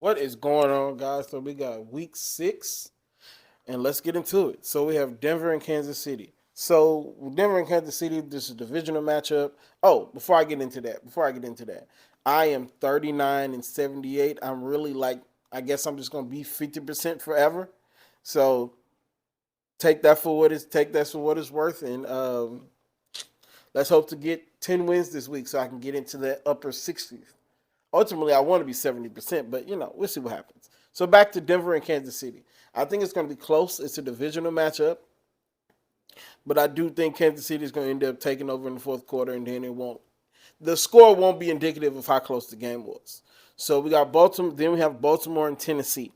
What is going on, guys? So we got week 6, and let's get into it. So we have Denver and Kansas City. So Denver and Kansas City, this is a divisional matchup. Oh, before I get into that, I am 39-78. I'm really like, I guess I'm just gonna be 50% forever. So take that for what it's worth, and let's hope to get 10 wins this week so I can get into the upper 60s. Ultimately, I want to be 70%, but we'll see what happens. So back to Denver and Kansas City. I think it's going to be close. It's a divisional matchup, but I do think Kansas City is going to end up taking over in the fourth quarter, and then the score won't be indicative of how close the game was. So we got Baltimore. Then we have Baltimore and Tennessee.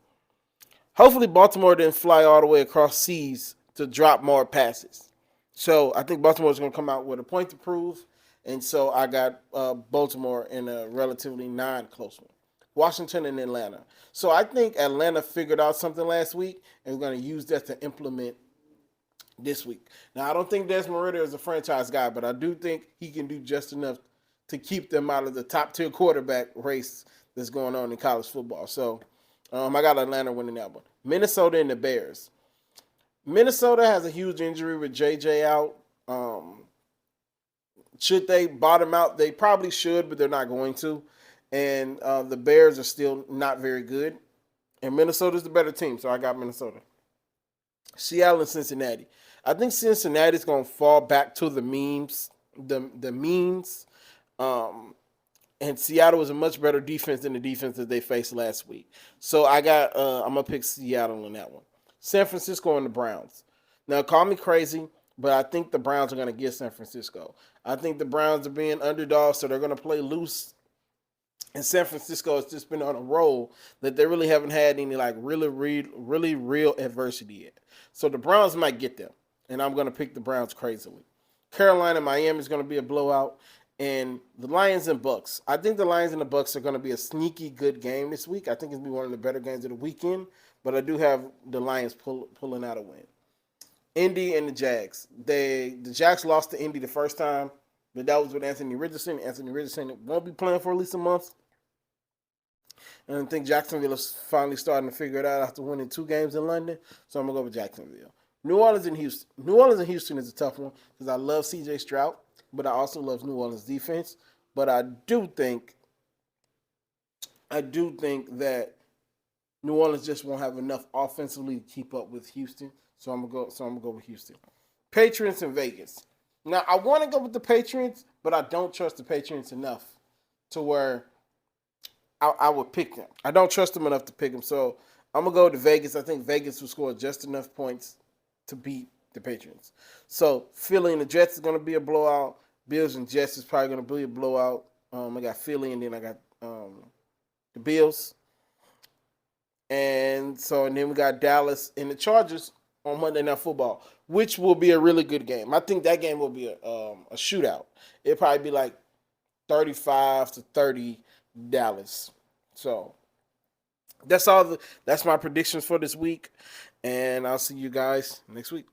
Hopefully, Baltimore didn't fly all the way across seas to drop more passes. So I think Baltimore is going to come out with a point to prove, and so I got Baltimore in a relatively non-close one. Washington and Atlanta. So I think Atlanta figured out something last week, and we're going to use that to implement this week. Now I don't think Desmond Ridder is a franchise guy, but I do think he can do just enough to keep them out of the top tier quarterback race that's going on in college football. So I got Atlanta winning that one. Minnesota and the Bears. Minnesota has a huge injury with JJ out. Should they bottom out? They probably should, but they're not going to. And the Bears are still not very good. And Minnesota's the better team, so I got Minnesota. Seattle and Cincinnati. I think Cincinnati's going to fall back to the memes, the means. And Seattle was a much better defense than the defense that they faced last week. So I'm gonna pick Seattle on that one. San Francisco and the Browns. Now call me crazy, but I think the Browns are gonna get San Francisco. I think the Browns are being underdogs, so they're gonna play loose. And San Francisco has just been on a roll that they really haven't had any like really real adversity yet. So the Browns might get them, and I'm gonna pick the Browns crazily. Carolina, Miami is gonna be a blowout. And the Lions and Bucks. I think the Lions and the Bucks are going to be a sneaky good game this week. I think it's going to be one of the better games of the weekend. But I do have the Lions pulling out a win. Indy and the Jags. The Jags lost to Indy the first time, but that was with Anthony Richardson. Anthony Richardson won't be playing for at least a month. And I think Jacksonville is finally starting to figure it out after winning 2 games in London. So I'm going to go with Jacksonville. New Orleans and Houston. New Orleans and Houston is a tough one because I love C.J. Stroud, but I also love New Orleans defense. But I do think that New Orleans just won't have enough offensively to keep up with Houston. So I'm gonna go with Houston. Patriots and Vegas. Now I want to go with the Patriots, but I don't trust the Patriots enough to where I would pick them. I don't trust them enough to pick them. So I'm gonna go to Vegas. I think Vegas will score just enough points to beat the Patriots. So Philly and the Jets is going to be a blowout. Bills and Jets is probably going to be a blowout. I got Philly, and then I got the Bills. And then we got Dallas and the Chargers on Monday Night Football, which will be a really good game. I think that game will be a shootout. It'll probably be like 35-30 Dallas. So that's my predictions for this week, and I'll see you guys next week.